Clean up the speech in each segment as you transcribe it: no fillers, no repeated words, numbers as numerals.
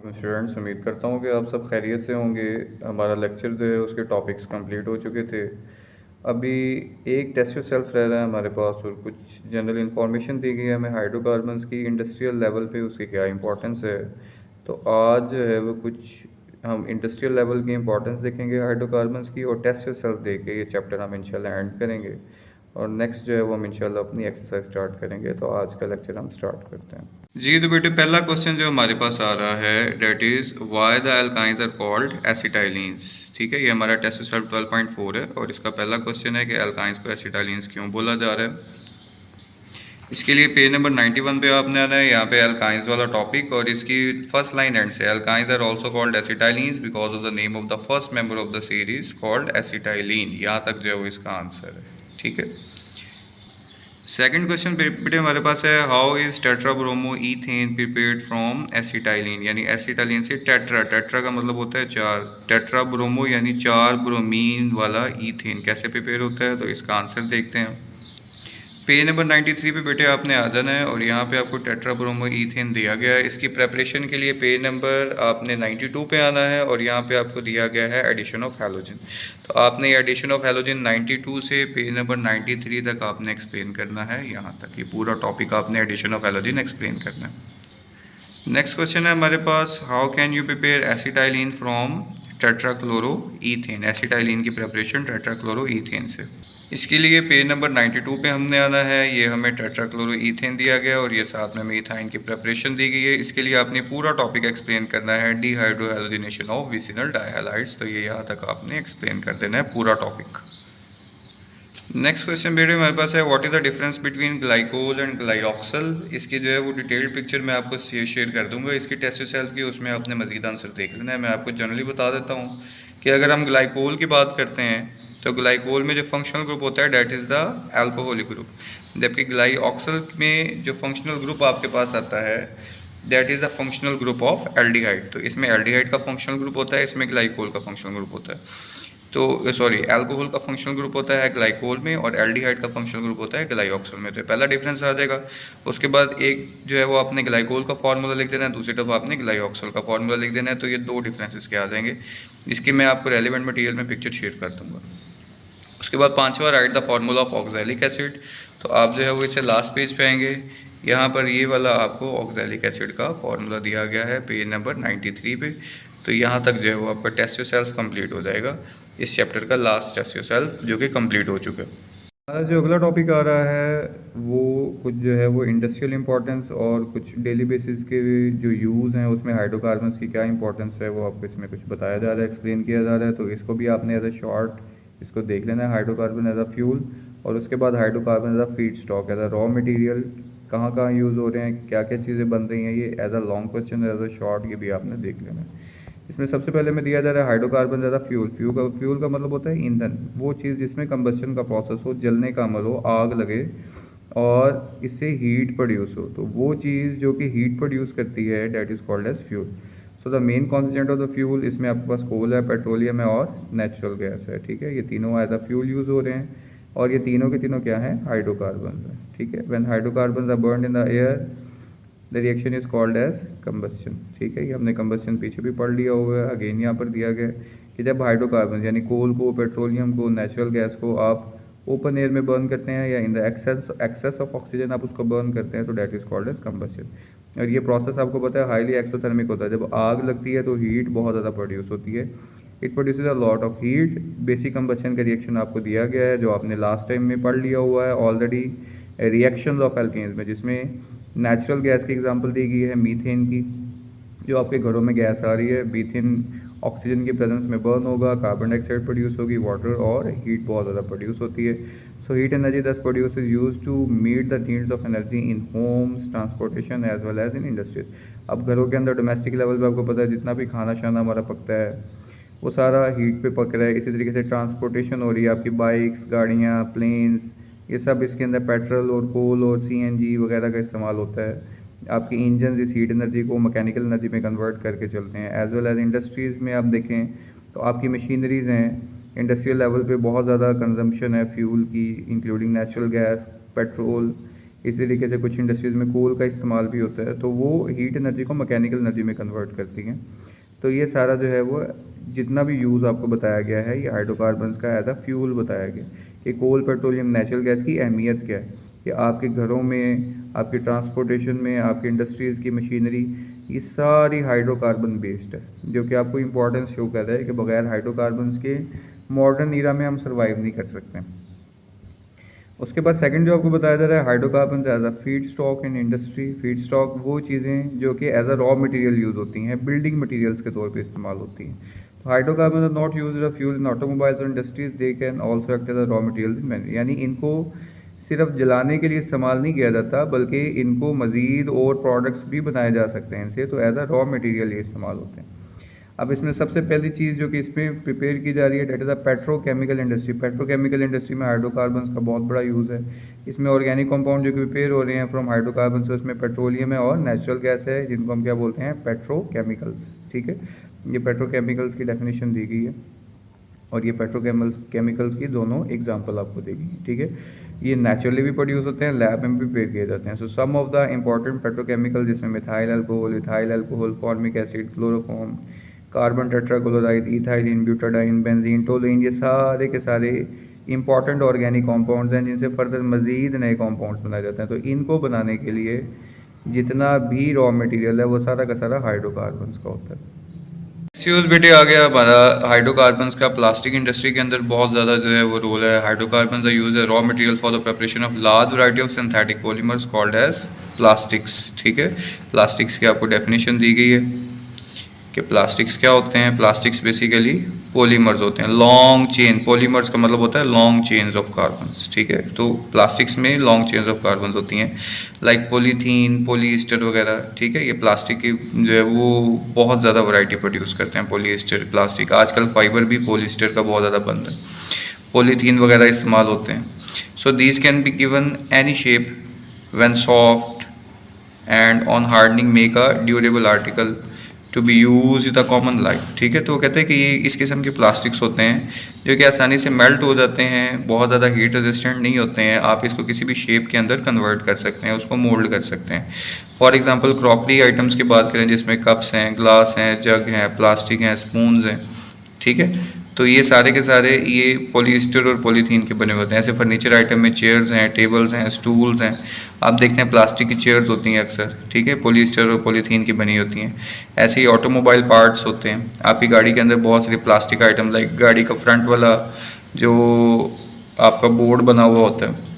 Students, उम्मीद करता हूँ कि आप सब खैरियत से होंगे। हमारा लेक्चर जो है उसके टॉपिक्स कंप्लीट हो चुके थे। अभी एक टेस्ट सेल्फ रह रहा है हमारे पास और कुछ जनरल इन्फॉर्मेशन दी गई है हमें हाइड्रोकार्बन्स की इंडस्ट्रियल लेवल पे उसकी क्या इंपॉर्टेंस है। तो आज जो है वो कुछ हम इंडस्ट्रियल लेवल की इंपॉर्टेंस देखेंगे हाइड्रोकार्बन्स की, और टेस्ट सेल्फ देख के ये चैप्टर हम इंशाल्लाह एंड करेंगे। और नेक्स्ट जो है वो हम इंशाल्लाह अपनी एक्सरसाइज स्टार्ट करेंगे। तो आज का लेक्चर हम स्टार्ट करते हैं जी। तो बेटे पहला क्वेश्चन जो हमारे पास आ रहा है that is why the alkynes are called acetylenes. ठीक है, ये हमारा टेस्ट सेल्फ 12.4 है और इसका पहला क्वेश्चन है कि एल्काइंस को एसिटाइलिन्स क्यों बोला जा रहा है। इसके लिए पेज नंबर 91 पे आपने आना है, यहाँ पे एल्काइंस वाला टॉपिक, और इसकी फर्स्ट लाइन एंड से alkynes are also called acetylenes because of the name of the first member of the series called acetylene. यहाँ तक जो है वो इसका आंसर है। ठीक है, सेकंड क्वेश्चन बेटे हमारे पास है how is tetrabromo ethane prepared from acetylene. यानी एसिटाइलिन से टेट्रा, टेट्रा का मतलब होता है चार, टेट्राब्रोमो यानी चार ब्रोमीन वाला ईथेन कैसे प्रिपेयर होता है। तो इसका आंसर देखते हैं। पेज नंबर 93 पे बेटे आपने आ जाना है और यहाँ पे आपको टेट्राब्रोमो ईथेन दिया गया है। इसकी प्रेपरेशन के लिए पेज नंबर आपने 92 पे आना है और यहाँ पे आपको दिया गया है एडिशन ऑफ हैलोजन। तो आपने ये एडिशन ऑफ हैलोजन 92 से पेज नंबर 93 तक आपने एक्सप्लेन करना है। यहाँ तक ये पूरा टॉपिक आपने एडिशन ऑफ हैलोजन एक्सप्लेन करना है। नेक्स्ट क्वेश्चन है हमारे पास how can you prepare acetylene from tetrachloro ethane. Acetylene की प्रेपरेशन टेट्राक्लोरो ईथेन से। इसके लिए पेज नंबर 92 पे हमने आना है। ये हमें टेट्राक्लोरो ईथेन दिया गया और ये साथ में मीथाइन की प्रेपरेशन दी गई है। इसके लिए आपने पूरा टॉपिक एक्सप्लेन करना है डिहाइड्रोहैलोजिनेशन ऑफ विसिनल डायहैलाइड्स। तो ये यहाँ तक आपने एक्सप्लेन कर देना है पूरा टॉपिक। नेक्स्ट क्वेश्चन बेटे हमारे पास है what is the difference between glycol and glyoxal. इसकी जो है वो डिटेल्ड पिक्चर मैं आपको शेयर कर दूंगा इसकी टेस्ट सेल्स की, उसमें आपने मजीद आंसर देख लेना है। मैं आपको जनरली बता देता हूँ कि अगर हम ग्लाइकोल की बात करते हैं तो ग्लाइकोल में जो फंक्शनल ग्रुप होता है that is the alcoholic group, जबकि ग्लाइऑक्सल में जो फंक्शनल ग्रुप आपके पास आता है that is the functional group of aldehyde. तो इसमें एल्डिहाइड का फंक्शनल ग्रुप होता है, इसमें ग्लाइकोल का फंक्शनल ग्रुप होता है। तो सॉरी, अल्कोहल का फंक्शनल ग्रुप होता है ग्लाइकोल में और एल्डिहाइड का फंक्शनल ग्रुप होता है ग्लाइऑक्सल में। तो पहला डिफरेंस आ जाएगा। उसके बाद एक जो है वो आपने ग्लाइकोल का फार्मूला लिख देना है, दूसरी तरफ आपने ग्लाइऑक्सल का फार्मूला लिख देना है। तो ये दो डिफरेंसेस के आ जाएंगे। इसकी मैं आपको रेलिवेंट मटेरियल में पिक्चर शेयर कर दूँगा। उसके बाद पांचवा right the formula of oxalic acid. तो आप जो है वो इसे लास्ट पेज पे आएंगे, यहाँ पर ये वाला आपको ऑक्सैलिक एसिड का फार्मूला दिया गया है पेज नंबर 93 पे। तो यहाँ तक जो है वो आपका टेस्ट योरसेल्फ कंप्लीट हो जाएगा। इस चैप्टर का लास्ट टेस्ट योरसेल्फ जो कि कंप्लीट हो चुका है। हमारा जो अगला टॉपिक आ रहा है वो कुछ जो है वो इंडस्ट्रियल इंपॉर्टेंस और कुछ डेली बेसिस के जो यूज़ हैं उसमें हाइड्रोकार्बन्स की क्या इंपॉर्टेंस है वो आपको इसमें कुछ बताया जा रहा है, एक्सप्लेन किया जा रहा है। तो इसको भी आपने एज अ शॉर्ट इसको देख लेना है, हाइड्रोकार्बन एज अ फ्यूल, और उसके बाद hydrocarbon as a feed stock, as a raw material कहाँ कहाँ यूज़ हो रहे हैं, क्या क्या चीज़ें बन रही हैं। ये as a long question, as a short, ये भी आपने देख लेना है। इसमें सबसे पहले में दिया जा रहा है hydrocarbon as a fuel. Fuel का मतलब होता है ईंधन, वो चीज़ जिसमें कंबस्शन का प्रोसेस हो, जलने का अमल हो, आग लगे और इससे हीट प्रोड्यूस हो। तो वो चीज़ जो कि हीट प्रोड्यूस करती है that is called as fuel. So the main constituent of the fuel, इसमें आपके पास कोल है, पेट्रोलियम है और नेचुरल गैस है। ठीक है, ये तीनों एज अ फ्यूल यूज़ हो रहे हैं और ये तीनों के तीनों क्या हैं, हाइड्रोकार्बन है। ठीक है, when hydrocarbon are burned in the air the reaction is called as combustion. ठीक है, ये हमने कंबस्शन पीछे भी पढ़ लिया हुआ है। अगेन यहाँ पर दिया गया कि जब हाइड्रोकार्बन यानी कोल को, पेट्रोलियम को, नेचुरल गैस को आप ओपन एयर में बर्न करते हैं या in the excess of oxygen आप उसको बर्न करते हैं तो that is called as combustion. और ये प्रोसेस आपको पता है हाईली एक्सोथर्मिक होता है। जब आग लगती है तो हीट बहुत ज़्यादा प्रोड्यूस होती है, it produces a lot of heat. Basic combustion का रिएक्शन आपको दिया गया है जो आपने लास्ट टाइम में पढ़ लिया हुआ है ऑलरेडी, रिएक्शंस ऑफ एल्केन्स में, जिसमें नेचुरल गैस की एग्जांपल दी गई है मीथेन की, जो आपके घरों में गैस आ रही है। मीथेन ऑक्सीजन की प्रेजेंस में बर्न होगा, कार्बन डाइऑक्साइड प्रोड्यूस होगी, वाटर, और हीट बहुत ज़्यादा प्रोड्यूस होती है। So heat energy thus produce is use to meet the needs of energy in homes, transportation as well as in industries. अब घरों के अंदर डोमेस्टिक लेवल पे आपको पता है जितना भी खाना शाना हमारा पकता है वो सारा हीट पे पक रहा है। इसी तरीके से ट्रांसपोर्टेशन हो रही है, आपकी बाइक्स, गाड़ियाँ, प्लेन्स, ये सब इसके अंदर पेट्रोल और कोल और सीएनजी वगैरह का इस्तेमाल होता है। आपकी इंजन इस हीट एनर्जी को मैकेनिकल एनर्जी में कन्वर्ट करके चलते हैं। एज वेल एज इंडस्ट्रीज़ में आप देखें तो आपकी मशीनरीज़ हैं, इंडस्ट्रियल लेवल पे बहुत ज़्यादा कंजम्पशन है फ्यूल की, इंक्लूडिंग नेचुरल गैस, पेट्रोल, इसी तरीके से कुछ इंडस्ट्रीज़ में कोल का इस्तेमाल भी होता है, तो वो हीट एनर्जी को मैकेनिकल एनर्जी में कन्वर्ट करती हैं। तो ये सारा जो है वो जितना भी यूज़ आपको बताया गया है, ये हाइड्रोकार्बन्स का एज अ फ्यूल बताया गया कि कोल, पेट्रोलियम, नेचुरल गैस की अहमियत क्या है, कि आपके घरों में, आपके ट्रांसपोर्टेशन में, आपकी इंडस्ट्रीज़ की मशीनरी, ये सारी हाइड्रोकार्बन बेस्ड है, जो कि आपको इम्पोर्टेंस शो कर रहा है कि बगैर हाइड्रोकार्बन्स के मॉडर्न ईरा में हम सर्वाइव नहीं कर सकते। उसके बाद सेकंड जो आपको बताया जा रहा है, hydrocarbon as a feed stock in industry. Feed stock वो चीज़ें जो कि as a raw material use होती हैं, बिल्डिंग मटेरियल्स के तौर पे इस्तेमाल होती हैं। तो hydrocarbon are not used as a fuel in automobiles और industries, they can also act as a raw material. यानी इनको सिर्फ जलाने के लिए इस्तेमाल नहीं किया जाता, बल्कि इनको मज़ीद और प्रोडक्ट्स भी बनाए जा सकते हैं इनसे, तो एज अ रॉ मटेरियल ये इस्तेमाल होते हैं। अब इसमें सबसे पहली चीज़ जो कि इसमें प्रिपेयर की जा रही है, that is the petrochemical industry. Petrochemical industry में हाइड्रोकार्बन्स का बहुत बड़ा यूज़ है। इसमें ऑर्गेनिक कंपाउंड जो कि प्रिपेयर हो रहे हैं फ्रॉम हाइड्रोकार्बन, से उसमें पेट्रोलियम है और नेचुरल गैस है, जिनको हम क्या बोलते हैं, पेट्रोकेमिकल्स। ठीक है, ये पेट्रोकेमिकल्स की डेफिनेशन दी गई है और ये केमिकल्स की दोनों एग्जाम्पल आपको देगी। ठीक है, ये नेचुरली भी प्रोड्यूस होते हैं, लैब में भी प्रिपेयर किए जाते हैं। सो सम ऑफ द इंपॉर्टेंट पेट्रोकेमिकल, जिसमें ethyl alcohol, formic acid, chloroform, carbon tetrachloride, ethylene, butadiene, benzene, toluene, ये सारे के सारे इंपॉर्टेंट ऑर्गेनिक कंपाउंड्स हैं, जिनसे फर्दर मज़ीद नए कंपाउंड्स बनाए जाते हैं। तो इनको बनाने के लिए जितना भी रॉ मटेरियल है, वो सारा का सारा हाइड्रोकार्बन्स का होता है। यूज़ बेटे आ गया हमारा हाइड्रोकार्बन्स का। प्लास्टिक इंडस्ट्री के अंदर बहुत ज़्यादा जो है वो रोल है। हाइड्रोकार्बन्स आर यूज है raw material for the preparation of large variety of synthetic polymers called as plastics. ठीक है, प्लास्टिक्स की आपको डेफिनेशन दी गई है कि प्लास्टिक्स क्या होते हैं। प्लास्टिक्स बेसिकली पॉलीमर्स होते हैं, लॉन्ग चेन। पॉलीमर्स का मतलब होता है लॉन्ग चेन्स ऑफ कार्बन्स। ठीक है, तो प्लास्टिक्स में लॉन्ग चेन्स ऑफ कार्बन्स होती हैं, लाइक पॉलीथीन, पॉलीएस्टर वगैरह। ठीक है, ये प्लास्टिक की जो है वो बहुत ज़्यादा वैरायटी प्रोड्यूस करते हैं। पॉलीएस्टर प्लास्टिक, आजकल फाइबर भी पॉलीएस्टर का बहुत ज़्यादा बन रहा है, पॉलीथीन वगैरह इस्तेमाल होते हैं। So these can be given any shape when soft and on hardening make a durable article to be use in the common life. ठीक है, तो वो कहते हैं कि ये इस किस्म के प्लास्टिक्स होते हैं जो कि आसानी से मेल्ट हो जाते हैं, बहुत ज़्यादा हीट रेजिस्टेंट नहीं होते हैं। आप इसको किसी भी शेप के अंदर कन्वर्ट कर सकते हैं, उसको मोल्ड कर सकते हैं। फॉर एग्जांपल क्रॉकरी आइटम्स की बात करें, जिसमें कप्स हैं, ग्लास हैं, जग हैं, प्लास्टिक हैं, स्पून्स हैं। ठीक है, तो ये सारे के सारे ये पॉलीएस्टर और पॉलीथीन के बने होते हैं। ऐसे फर्नीचर आइटम में चेयर्स हैं, टेबल्स हैं, स्टूल्स हैं, आप देखते हैं प्लास्टिक की चेयर्स होती हैं अक्सर। ठीक है, पॉलीएस्टर और पॉलीथीन की बनी होती हैं। ऐसे ही ऑटोमोबाइल पार्ट्स होते हैं, आपकी गाड़ी के अंदर बहुत सारे प्लास्टिक आइटम, लाइक गाड़ी का फ्रंट वाला जो आपका बोर्ड बना हुआ होता है,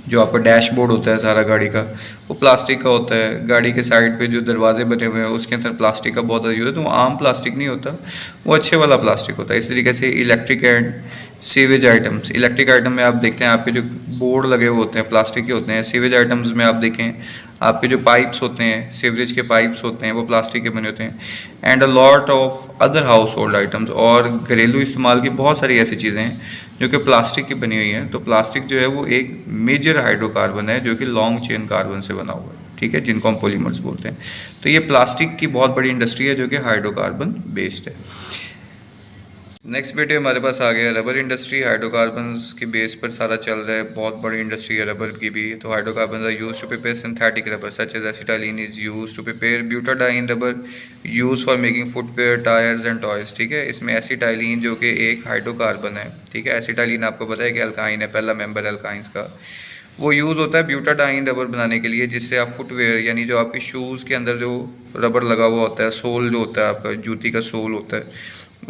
जो आपका डैशबोर्ड होता है सारा गाड़ी का, वो प्लास्टिक का होता है। गाड़ी के साइड पे जो दरवाजे बने हुए हैं उसके अंदर प्लास्टिक का बहुत यूज़ है, तो वो आम प्लास्टिक नहीं होता, वो अच्छे वाला प्लास्टिक होता है। इस तरीके से electric and sewage items, electric item में आप देखते हैं आपके जो बोर्ड लगे हुए होते हैं प्लास्टिक के होते हैं। सीवेज आइटम्स में आप देखें आपके जो पाइप्स होते हैं, सीवरेज के पाइप्स होते हैं, वो प्लास्टिक के बने होते हैं। And a lot of other house hold items, और घरेलू इस्तेमाल की बहुत सारी ऐसी चीज़ें हैं जो कि प्लास्टिक की बनी हुई हैं। तो प्लास्टिक जो है वो एक मेजर हाइड्रोकार्बन है जो कि लॉन्ग चेन कार्बन से बना हुआ है। ठीक है, जिनको हम पॉलीमर्स बोलते हैं। तो ये प्लास्टिक की बहुत बड़ी इंडस्ट्री है जो कि हाइड्रोकार्बन बेस्ड है। नेक्स्ट बेटे हमारे पास आ गया रबर इंडस्ट्री। हाइड्रोकार्बन्स के बेस पर सारा चल रहा है, बहुत बड़ी इंडस्ट्री है रबर की भी। तो hydrocarbons are used to prepare synthetic rubber such as acetylene is used to prepare butadiene rubber used for making footwear, tyres and toys. ठीक है, इसमें एसिटाइलिन जो कि एक हाइड्रोकार्बन है। ठीक है, एसिटाइलिन आपको पता है कि अल्काइन है, पहला मेंबर अल्काइंस का। वो यूज़ होता है ब्यूटाडाइन रबर बनाने के लिए, जिससे आप फुटवेयर यानी जो आपके शूज़ के अंदर जो रबर लगा हुआ होता है, सोल जो होता है आपका जूती का सोल होता है,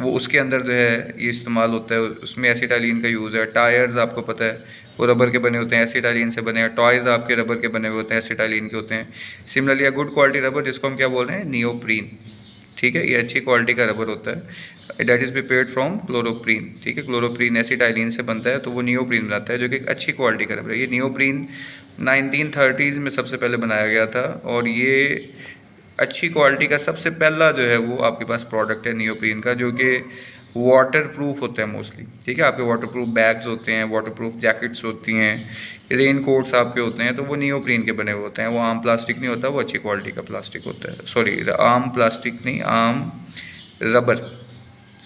वो उसके अंदर जो है ये इस्तेमाल होता है, उसमें एसिटाइलिन का यूज़ है। टायर्स आपको पता है वो रबर के बने होते हैं, एसिटाइलिन से बने हैं। टॉयज़ आपके रबर के बने हुए होते हैं, एसिटाइलिन के होते हैं। Similarly a good quality rubber, जिसको हम क्या बोल रहे हैं, नियोप्रीन। ठीक है, ये अच्छी क्वालिटी का रबर होता है, that is prepared from chloroprene. ठीक है, क्लोरोप्रीन एसिटाइलिन से बनता है, तो वो नियोप्रीन बनाता है जो कि एक अच्छी क्वालिटी का रबर है। ये नियोप्रीन 1930s में सबसे पहले बनाया गया था, और ये अच्छी क्वालिटी का सबसे पहला जो है वो आपके पास प्रोडक्ट है नियोप्रीन का, जो कि वाटर प्रूफ होता है मोस्टली। ठीक है, आपके वाटर प्रूफ बैग्स होते हैं, वाटर प्रूफ जैकेट्स होती हैं, रेन कोट्स आपके होते हैं, तो वो नियोप्रीन के बने हुए होते हैं। वो आम प्लास्टिक नहीं होता, वो अच्छी क्वालिटी का प्लास्टिक होता है। सॉरी, आम प्लास्टिक नहीं, आम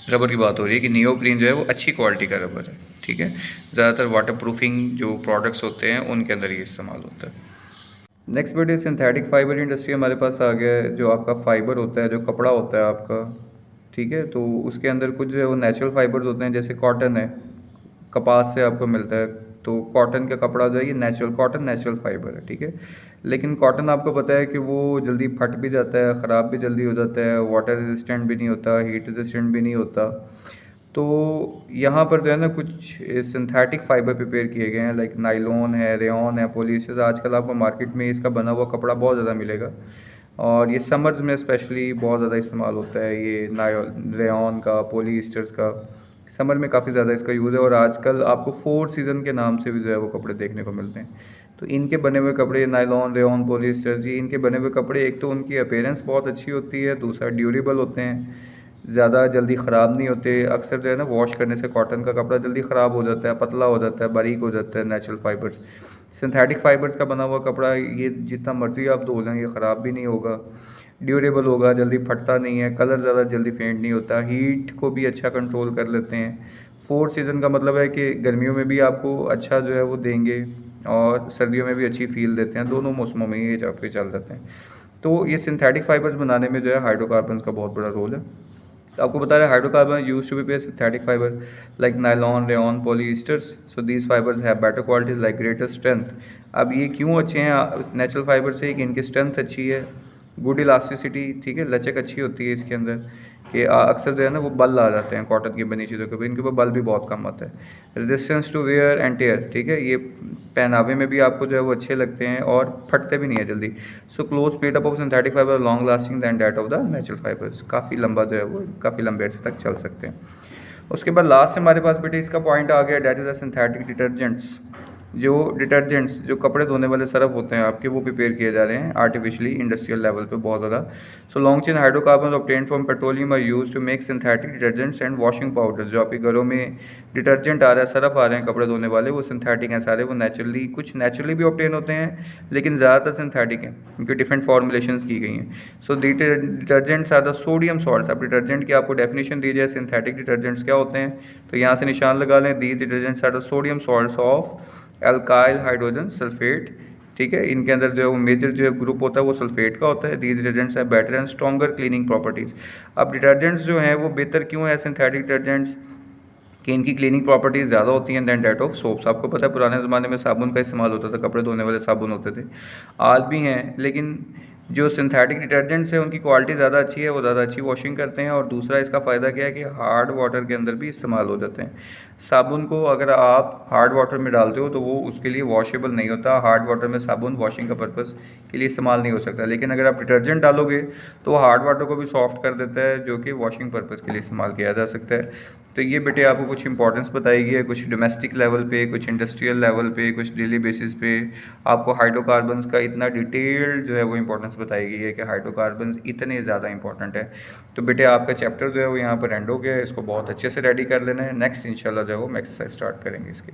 रबर की बात हो रही है कि नियोप्रीन जो है वो अच्छी क्वालिटी का रबर है। ठीक है, ज़्यादातर वाटर प्रूफिंग जो प्रोडक्ट्स होते हैं उनके अंदर ये इस्तेमाल होता है। नेक्स्ट बेटे सिंथेटिक फाइबर इंडस्ट्री हमारे पास आ गया है। जो आपका फाइबर होता है, जो कपड़ा होता है आपका, ठीक है, तो उसके अंदर कुछ जो है वो नेचुरल फाइबर्स होते हैं, जैसे कॉटन है, कपास से आपको मिलता है। तो कॉटन का कपड़ा जो है ये नेचुरल कॉटन नेचुरल फाइबर है, ठीक है। लेकिन कॉटन आपको पता है कि वो जल्दी फट भी जाता है, ख़राब भी जल्दी हो जाता है, वाटर रेजिस्टेंट भी नहीं होता, हीट रेजिस्टेंट भी नहीं होता। तो यहाँ पर जो है ना कुछ सिंथेटिक फाइबर प्रिपेयर किए गए हैं, लाइक नाइलॉन है, रेयॉन है, पॉलिएस्टर। आजकल आपको मार्केट में इसका बना हुआ कपड़ा बहुत ज़्यादा मिलेगा, और ये समर्स में स्पेशली बहुत ज़्यादा इस्तेमाल होता है, ये रेयॉन का, पॉलिएस्टर्स का। समर में काफ़ी ज़्यादा इसका यूज़ है, और आजकल आपको फोर सीज़न के नाम से भी जो है वो कपड़े देखने को मिलते हैं। तो इनके बने हुए कपड़े, नायलॉन, रेयॉन, पॉलिएस्टर्स, ये इनके बने हुए कपड़े, एक तो उनकी अपीयरेंस बहुत अच्छी होती है, दूसरा ड्यूरेबल होते हैं, ज़्यादा जल्दी ख़राब नहीं होते। अक्सर जो है ना वॉश करने से कॉटन का कपड़ा जल्दी ख़राब हो जाता है, पतला हो जाता है, बारीक हो जाता है नेचुरल फाइबर्स। सिंथेटिक फाइबर्स का बना हुआ कपड़ा, ये जितना मर्ज़ी आप धो लें ये ख़राब भी नहीं होगा, ड्यूरेबल होगा, जल्दी फटता नहीं है, कलर ज़्यादा जल्दी फेंट नहीं होता, हीट को भी अच्छा कंट्रोल कर लेते हैं। फोर सीज़न का मतलब है कि गर्मियों में भी आपको अच्छा जो है वो देंगे, और सर्दियों में भी अच्छी फील देते हैं, दोनों मौसमों में ये आपके चल जाते हैं। तो ये सिंथेटिक फाइबर्स बनाने में जो है हाइड्रोकार्बन का बहुत बड़ा रोल है। तो आपको बता रहे हैं hydrocarbon use to be synthetic fiber like nylon, rayon, polyesters. So these fibers have better qualities like greater strength. अब ये क्यों अच्छे हैं नेचुरल फाइबर से, कि इनकी स्ट्रेंथ अच्छी है, गुड इलास्टिसिटी, ठीक है, लचक अच्छी होती है इसके अंदर, कि अक्सर जो है ना वो बल आ जाते हैं कॉटन की बनी चीज़ों के ऊपर, इनके ऊपर बल भी बहुत कम आता है। Resistance to wear and tear, ठीक है, ये पहनावे में भी आपको जो है वो अच्छे लगते हैं और फटते भी नहीं है जल्दी। So cloth made up of synthetic fiber long lasting than that of the natural fibers, काफ़ी लंबा जो है वो काफ़ी लंबे अर्से तक चल सकते हैं। उसके बाद लास्ट हमारे पास बेटे इसका पॉइंट आ गया, that is the synthetic detergents. जो डिटर्जेंट्स, जो कपड़े धोने वाले सरफ होते हैं आपके, वो प्रिपेयर किए जा रहे हैं आर्टिफिशियली इंडस्ट्रियल लेवल पे बहुत ज़्यादा। So long chain hydrocarbon obtained from petroleum are use to make synthetic detergents and washing powders. जो आपके घरों में डिटर्जेंट आ रहा है, सरफ आ रहे हैं कपड़े धोने वाले, वो सिंथेटिक हैं सारे, वो नेचुरली, कुछ नेचुरली भी ऑब्टेन होते हैं, लेकिन ज़्यादातर सिंथेटिक हैं, उनकी डिफरेंट फॉर्मुलेशंस की गई हैं। So detergents are the sodium salts. अब डिटर्जेंट की आपको डेफिनेशन दी जाए, सिंथेटिक डिटर्जेंट्स क्या होते हैं, तो यहाँ से निशान लगा लें, these detergents are the sodium salts of alkyl hydrogen sulphate, ठीक है। इनके अंदर जो है वो मेजर जो है ग्रुप होता है वो सल्फेट का होता है। दीज डिटर्जेंट्स है better and stronger cleaning properties. अब डिटर्जेंट्स जो हैं वो बेहतर क्यों है सिंथेटिक डिटर्जेंट्स, कि इनकी क्लीनिंग प्रॉपर्टीज़ ज़्यादा होती हैं दैन डैट ऑफ सोप्स। आपको पता है पुराने ज़माने में साबुन का इस्तेमाल होता था, कपड़े धोने वाले साबुन होते थे, आज भी हैं, लेकिन जो सिंथेटिक डिटर्जेंट्स हैं उनकी क्वालिटी ज़्यादा अच्छी है, वो ज़्यादा अच्छी वॉशिंग करते हैं। और दूसरा इसका फ़ायदा क्या है कि हार्ड वाटर के अंदर भी इस्तेमाल हो जाते हैं। साबुन को अगर आप हार्ड वाटर में डालते हो तो वो उसके लिए वॉशेबल नहीं होता, हार्ड वाटर में साबुन वॉशिंग का पर्पज़ के लिए इस्तेमाल नहीं हो सकता। लेकिन अगर आप डिटर्जेंट डालोगे तो वो हार्ड वाटर को भी सॉफ्ट कर देता है, जो कि वॉशिंग पर्पज़ के लिए इस्तेमाल किया जा सकता है। तो ये बेटे आपको कुछ इंपॉर्टेंस बताई गई है, कुछ डोमेस्टिक लेवल पे, कुछ इंडस्ट्रियल लेवल पे, कुछ डेली बेसिस पे आपको हाइड्रोकार्बन्स का इतना डिटेल्ड जो है वो इंपॉर्टेंस बताई गई है कि हाइड्रोकार्बन्स इतने ज़्यादा इंपॉर्टेंट है। तो बेटे आपका चैप्टर जो है वो यहाँ पर एंड हो गया है, इसको बहुत अच्छे से रेडी कर लेना है। नेक्स्ट इंशाल्लाह जो है वो हम एक्सरसाइज स्टार्ट करेंगे इसकी।